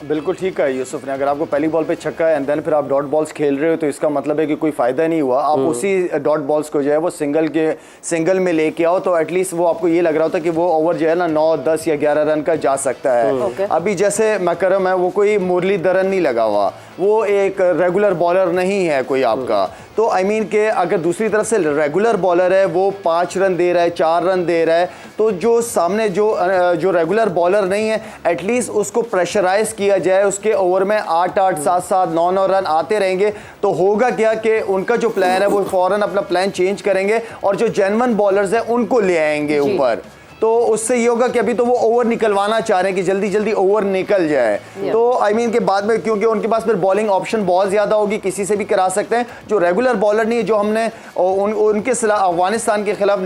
बिल्कुल ठीक है यूसुफ ने, अगर आपको पहली बॉल पे छक्का है एंड देन फिर आप डॉट बॉल्स खेल रहे हो तो इसका मतलब है कि कोई फायदा नहीं हुआ। आप उसी डॉट बॉल्स को जो है वो सिंगल में लेके आओ तो एटलीस्ट वो आपको ये लग रहा होता है कि वो ओवर जो है ना 9, 10 या 11 रन का जा सकता है। अभी जैसे मकरम है वो कोई मुरलीधरन नहीं लगा हुआ, वो एक रेगुलर बॉलर नहीं है कोई आपका, तो आई मीन के अगर दूसरी तरफ से रेगुलर बॉलर है वो 5 रन दे रहा है, 4 रन दे रहा है, तो जो सामने जो रेगुलर बॉलर नहीं है एटलीस्ट उसको प्रेशराइज किया जाए, उसके ओवर में 8-8, 7-7, 9-9 रन आते रहेंगे तो होगा क्या कि उनका जो प्लान है वो फौरन अपना प्लान चेंज करेंगे और जो जेन्युइन बॉलर्स हैं उनको ले आएंगे ऊपर। तो उससे ये होगा कि अभी तो वो ओवर निकलवाना चाह रहे हैं कि जल्दी जल्दी ओवर निकल जाए, तो आई मीन के बाद में क्योंकि उनके पास फिर बॉलिंग ऑप्शन बहुत ज़्यादा होगी, किसी से भी करा सकते हैं। जो रेगुलर बॉलर नहीं है, जो हमने उनके अफगानिस्तान के खिलाफ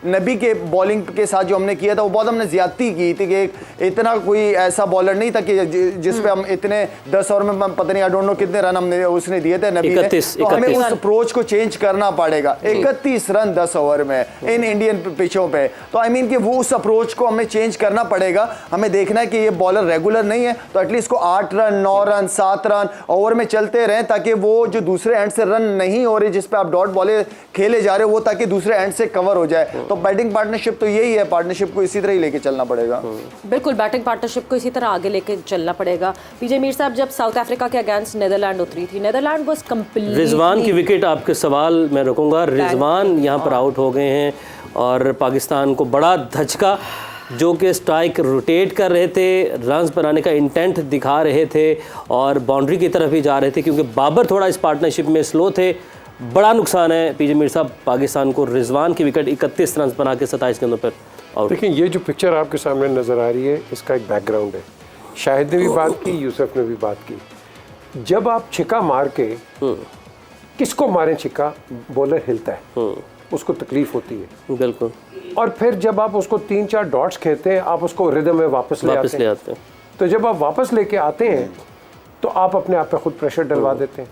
नबी के बॉलिंग के साथ जो हमने किया था वो बहुत हमने ज़्यादती की थी कि इतना कोई ऐसा बॉलर नहीं था कि जिस पे हम इतने 10 ओवर में पता नहीं आई डोंट नो कितने रन हमने उसने दिए थे नबी ने, तो हमें उस अप्रोच को चेंज करना पड़ेगा। 31 रन 10 ओवर में इन इंडियन पिचों पे, तो आई मीन कि वो उस अप्रोच को हमें चेंज करना पड़ेगा। हमें देखना है कि ये बॉलर रेगुलर नहीं है तो एटलीस्ट को 8 रन, 9 रन, 7 रन ओवर में चलते रहें ताकि वो जो दूसरे एंड से रन नहीं हो रहे जिस पे आप डॉट बॉले खेले जा रहे हो वो ताकि दूसरे एंड से कवर हो जाए। तो बैटिंग पार्टनरशिप तो यही है, पार्टनरशिप को इसी तरह ही लेके चलना पड़ेगा। बिल्कुल, बैटिंग पार्टनरशिप को इसी तरह आगे लेके चलना पड़ेगा। पीजे मीर साहब, जब साउथ अफ्रीका के अगेंस्ट नीदरलैंड उतरी थी, नीदरलैंड वाज कंप्लीटली, रिजवान की विकेट, आपके सवाल मैं रुकूंगा, रिजवान यहाँ पर आउट हो गए हैं और पाकिस्तान को बड़ा धचका, जो कि स्ट्राइक रोटेट कर रहे थे, रन्स बनाने का इंटेंट दिखा रहे थे और बाउंड्री की तरफ ही जा रहे थे क्योंकि बाबर थोड़ा इस पार्टनरशिप में स्लो थे। बड़ा नुकसान है पीजे मीर साहब पाकिस्तान को, रिजवान की विकेट 31 रन बना के 27 गेंदों पर आउट। देखिए ये जो पिक्चर आपके सामने नज़र आ रही है इसका एक बैकग्राउंड है। शाहिद ने भी बात की, यूसुफ ने भी बात की। जब आप छिक्का मार के किसको मारें छिक्का, बॉलर हिलता है, उसको तकलीफ होती है। बिल्कुल। और फिर जब आप उसको 3-4 डॉट्स खेलते हैं आप उसको रिदम में वापस ले आते हैं। तो जब आप वापस लेके आते हैं तो आप अपने आप पे खुद प्रेशर डलवा देते हैं।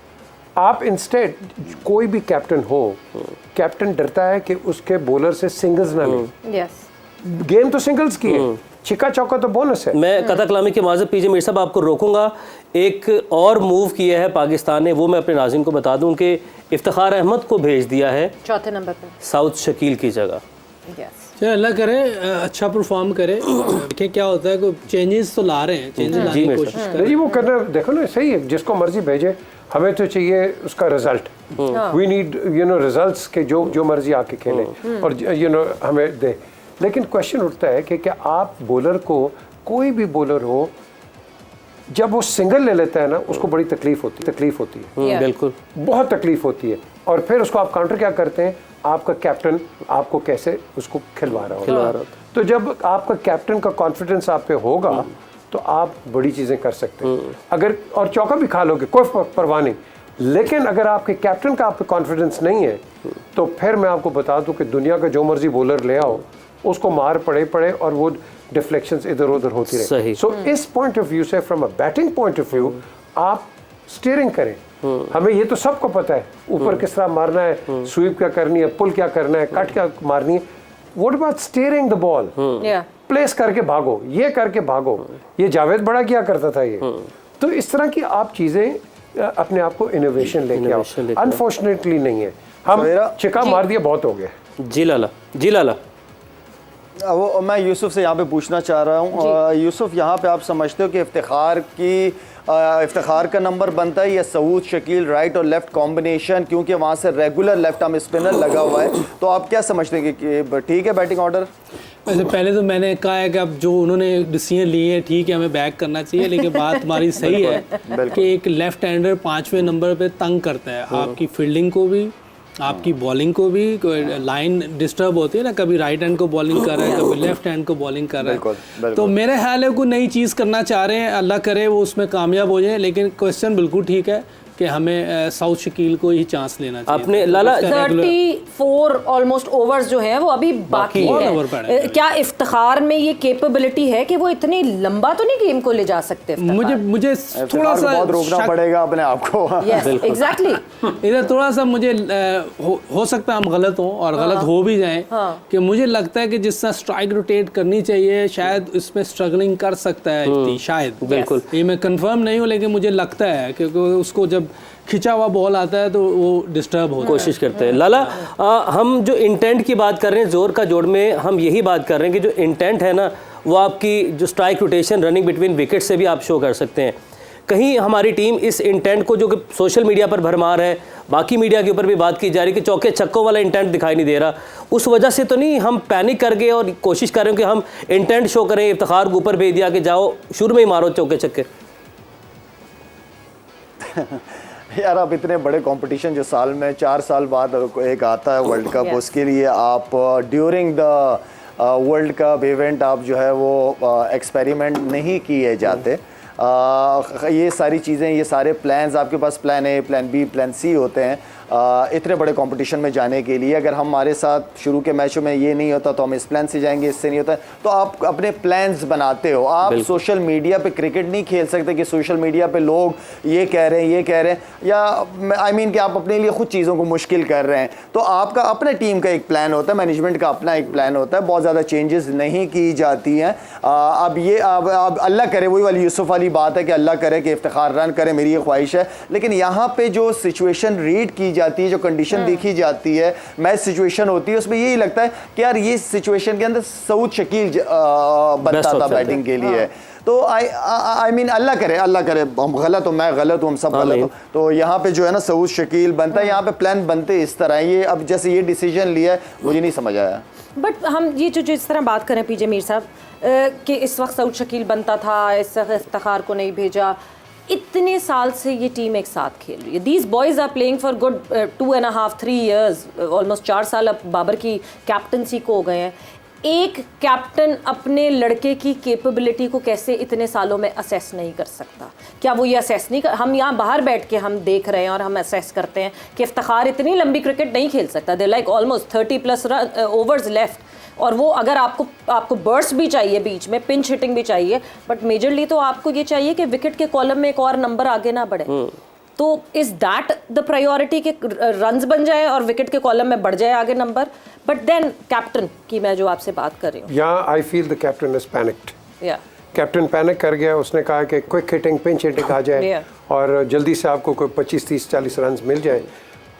आप इंस्टेड, कोई भी कैप्टन हो, कैप्टन डरता है कि उसके बॉलर से सिंगल्स ना लें। गेम तो सिंगल्स की है, छिक्का चौका तो बोनस है। मैं कथा कलामी के माज़ पीजे मीर साहब आपको रोकूंगा। एक और मूव किया है पाकिस्तान ने, वो मैं अपने नाज़रीन को बता दूं कि इफ्तिखार अहमद को भेज दिया है चौथे नंबर पर साउथ शकील की जगह। चलो अल्लाह करे अच्छा परफॉर्म करे। देखिए क्या होता है, कोई चेंजेस तो ला रहे हैं, चेंजेस लाने की कोशिश कर रहे हैं। वो करना, देखो ना, सही है, जिसको मर्जी भेजे, हमें तो चाहिए उसका रिजल्ट। वी नीड रिजल्ट्स के जो मर्जी आके खेले और हमें दे। लेकिन क्वेश्चन उठता है कि क्या आप बॉलर को, कोई भी बॉलर हो, जब वो सिंगल ले लेता है ना उसको बड़ी तकलीफ होती है। बिल्कुल, बहुत तकलीफ होती है। और फिर उसको आप काउंटर क्या करते हैं, आपका कैप्टन आपको कैसे उसको खिलवा रहा होगा। तो जब आपका कैप्टन का कॉन्फिडेंस आप पे होगा तो आप बड़ी चीज़ें कर सकते हैं। अगर और चौका भी खा लोगे कोई परवाह नहीं, लेकिन अगर आपके कैप्टन का आप पे कॉन्फिडेंस नहीं है तो फिर मैं आपको बता दूं कि दुनिया का जो मर्जी बॉलर ले आओ उसको मार पड़े और वो डिफ्लेक्शंस इधर उधर होती रहे। सो इस पॉइंट ऑफ व्यू से, from a batting point of view, आप स्टीयरिंग करें। हमें ये तो सबको पता है, ऊपर किस तरह मारना है, स्वीप क्या करनी है, पुल क्या करना है, कट क्या मारनी है। What about steering the ball, place करके भागो, ये करके भागो। ये जावेद बड़ा किया करता था ये। तो इस तरह की आप चीजें अपने आप को इनोवेशन लेके आओ। अनफॉर्चुनेटली नहीं है, हम छिक्का मार दिया, बहुत हो गया। जी लाला वो मैं यूसुफ से यहाँ पे पूछना चाह रहा हूँ। यूसुफ, यहाँ पे आप समझते हो कि इफ्तिखार का नंबर बनता है या सऊद शकील राइट और लेफ्ट कॉम्बिनेशन, क्योंकि वहाँ से रेगुलर लेफ्ट आर्म स्पिनर लगा हुआ है, तो आप क्या समझते हैं कि ठीक है बैटिंग ऑर्डर? वैसे पहले तो मैंने कहा है कि अब जो उन्होंने डिसीजन लिए है ठीक है, हमें बैक करना चाहिए, लेकिन बात हमारी सही है कि एक लेफ्ट हैंडर 5वें नंबर पे तंग करता है आपकी फील्डिंग को भी, आपकी बॉलिंग को भी। लाइन डिस्टर्ब होती है ना, कभी राइट हैंड को बॉलिंग कर रहा है, कभी लेफ्ट हैंड को बॉलिंग कर रहा है। तो मेरे ख्याल है कोई नई चीज़ करना चाह रहे हैं, अल्लाह करे वो उसमें कामयाब हो जाए। लेकिन क्वेश्चन बिल्कुल ठीक है, कि हमें साउथ शकील को ही चांस लेना चाहिए। आपने लाला 34 ऑलमोस्ट ओवर्स जो है वो अभी बाकी है। ओवर पड़े हैं। क्या इफ्तिखार में ये कैपेबिलिटी है कि वो इतनी लंबा तो नहीं गेम को ले जा सकते? मुझे थोड़ा सा बहुत रोकना पड़ेगा अपने आप को। एग्जैक्टली इधर थोड़ा सा मुझे हो सकता है हम गलत हों और गलत हो भी जाएं कि मुझे लगता है कि जिस तरह स्ट्राइक रोटेट करनी चाहिए शायद इसमें स्ट्रगलिंग कर सकता है शायद। बिल्कुल। ये मैं कंफर्म नहीं हूँ लेकिन मुझे लगता है क्योंकि उसको जब खिंचा हुआ बॉल आता है तो वो डिस्टर्ब होता है। कोशिश करते हैं। लाला हम जो इंटेंट की बात कर रहे हैं जोर का जोड़ में हम यही बात कर रहे हैं कि जो इंटेंट है ना वो आपकी जो strike rotation running between wicket से भी आप शो कर सकते हैं। कहीं हमारी टीम इस इंटेंट को जो कि सोशल मीडिया पर भरमार है, बाकी मीडिया के ऊपर भी बात की जा रही है कि चौके छक्कों वाला इंटेंट दिखाई नहीं दे रहा, उस वजह से तो नहीं हम पैनिक कर गए और कोशिश कर रहे हैं कि हम इंटेंट शो करें, इफ्तिखार को ऊपर भेज दिया कि जाओ शुरू में ही मारो चौके छक्के? यार आप इतने बड़े कंपटीशन जो साल में 4 साल बाद एक आता है वर्ल्ड कप, उसके लिए आप during the world cup event आप जो है वो एक्सपेरिमेंट नहीं किए जाते। ये सारी चीज़ें, ये सारे प्लान्स आपके पास plan A, plan B, plan C होते हैं इतने बड़े कंपटीशन में जाने के लिए। अगर हमारे साथ शुरू के मैचों में ये नहीं होता तो हम इस प्लान से जाएंगे, इससे नहीं होता तो आप अपने प्लान्स बनाते हो। आप सोशल मीडिया पे क्रिकेट नहीं खेल सकते कि सोशल मीडिया पे लोग ये कह रहे हैं, ये कह रहे हैं, या आई मीन कि आप अपने लिए खुद चीज़ों को मुश्किल कर रहे हैं। तो आपका अपने टीम का एक प्लान होता है, मैनेजमेंट का अपना एक प्लान होता है, बहुत ज़्यादा चेंजेस नहीं की जाती हैं। अब ये अब अल्लाह करे, वही वाली यूसुफ वाली बात है कि अल्लाह करे कि इफ्तिखार रन करे, मेरी ये ख्वाहिश है। लेकिन यहाँ पे जो सिचुएशन रीड की जाती है, जो कंडीशन देखी जाती है, मैच सिचुएशन होती है, उसमें यही लगता है कि यार ये सिचुएशन के अंदर सऊद शकील बनता था बैटिंग के लिए। तो आई मीन अल्लाह करे हम गलत हो, मैं गलत हूँ, हम सब गलत हो, तो यहाँ पे जो है ना सऊद शकील बनता है। यहाँ पे प्लान बनते इस तरह, ये अब जैसे ये डिसीजन लिया है मुझे नहीं समझ आया। बट हम ये जो इस तरह बात करें पीजे मीर साहब कि इस वक्त सऊद शकील बनता था, इस वक्त इफ्तिखार को नहीं भेजा, इतने साल से ये टीम एक साथ खेल रही है। These boys are playing for good 2.5-3 years, almost 4 साल अब बाबर की कैप्टनसी को हो गए हैं। एक कैप्टन अपने लड़के की कैपेबिलिटी को कैसे इतने सालों में असेस नहीं कर सकता? क्या वो ये असेस नहीं कर, हम यहाँ बाहर बैठ के हम देख रहे हैं और हम असेस करते हैं कि इफ्तिखार इतनी लंबी क्रिकेट नहीं खेल सकता। They like almost 30+ overs left, और वो अगर आपको बर्स्ट भी चाहिए, बीच में पिंच हिटिंग भी चाहिए, बट मेजरली तो आपको ये चाहिए कि विकेट के कॉलम में एक और नंबर आगे ना बढ़े। तो इज दैट द प्रायोरिटी कि रन्स बन जाए और विकेट के कॉलम में बढ़ जाए आगे नंबर? बट देन कैप्टन की मैं जो आपसे बात कर रही हूँ, यहाँ I feel the captain is panicked. Captain panic कर गया, उसने कहा कि क्विक हिटिंग, पिंच हिटिंग आ जाए और जल्दी से आपको कोई 25, 30, 40 रन मिल जाए।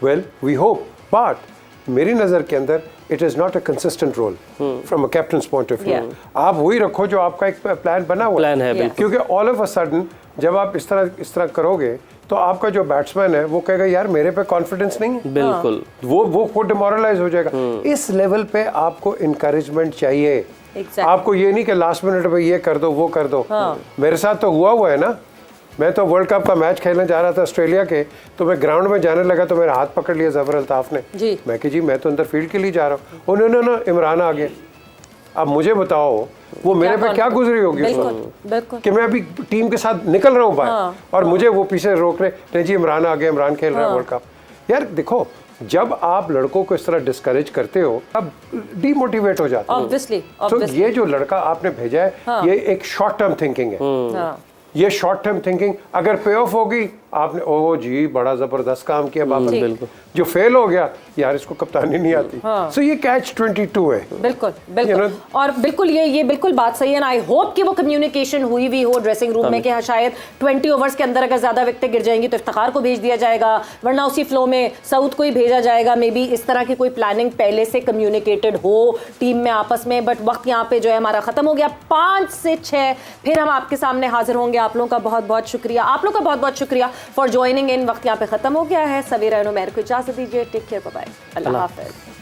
वेल वी होप, बट मेरी नज़र के अंदर it is not a consistent role from a captain's point of view. आप वही रखो जो आपका एक प्लान बना हुआ है, क्योंकि ऑल ऑफ अ सडन जब आप इस तरह करोगे तो आपका जो बैट्समैन है वो कहेगा यार मेरे पे कॉन्फिडेंस नहीं है, बिल्कुल वो डिमोरलाइज हो जाएगा। इस लेवल पे आपको इनकरेजमेंट चाहिए। आपको ये नहीं कि लास्ट मिनट पे ये कर दो, वो कर दो। मेरे साथ तो हुआ है ना, मैं तो वर्ल्ड कप का मैच खेलने जा रहा था ऑस्ट्रेलिया के, तो मैं ग्राउंड में जाने लगा तो मेरा हाथ पकड़ लिया जफर अल्ताफ ने। मैं कि जी मैं तो अंदर फील्ड के लिए जा रहा हूँ। उन्होंने ना इमरान आ गए। अब मुझे बताओ वो मेरे पे क्या गुजरी होगी कि मैं अभी टीम के साथ निकल रहा हूँ बाहर और मुझे वो पीछे रोक रहे, नहीं जी इमरान आ गया, इमरान खेल रहा है वर्ल्ड कप। यार देखो, जब आप लड़कों को इस तरह डिस्करेज करते हो अब डीमोटिवेट हो जाते हो। तो ये जो लड़का आपने भेजा है ये एक शॉर्ट टर्म थिंकिंग है। ये शॉर्ट टर्म थिंकिंग अगर पे ऑफ होगी, आपने ओह जी बड़ा जबरदस्त काम किया बाबर, जो फेल हो गया यार इसको कप्तानी नहीं आती। सो ये कैच 22 है। बिल्कुल बिल्कुल और बिल्कुल ये बिल्कुल बात सही है। आई होप कि वो कम्युनिकेशन हुई भी हो ड्रेसिंग रूम में कि शायद 20 ओवर्स के अंदर अगर ज्यादा विकेटें गिर जाएंगी तो इफ्तिखार को भेज दिया जाएगा, वरना उसी फ्लो में सऊद को ही भेजा जाएगा। मे बी इस तरह की कोई प्लानिंग पहले से कम्युनिकेटेड हो टीम में आपस में। बट वक्त यहाँ पे जो है हमारा खत्म हो गया। 5 से 6 फिर हम आपके सामने हाजिर होंगे। आप लोगों का बहुत बहुत शुक्रिया, आप लोगों का बहुत बहुत शुक्रिया फॉर ज्वाइनिंग इन। वक्त यहाँ पे खत्म हो गया है। सवेरा नुमैर को इजाजत दीजिए। टेक केयर, बाय बाय, अल्लाह हाफिज।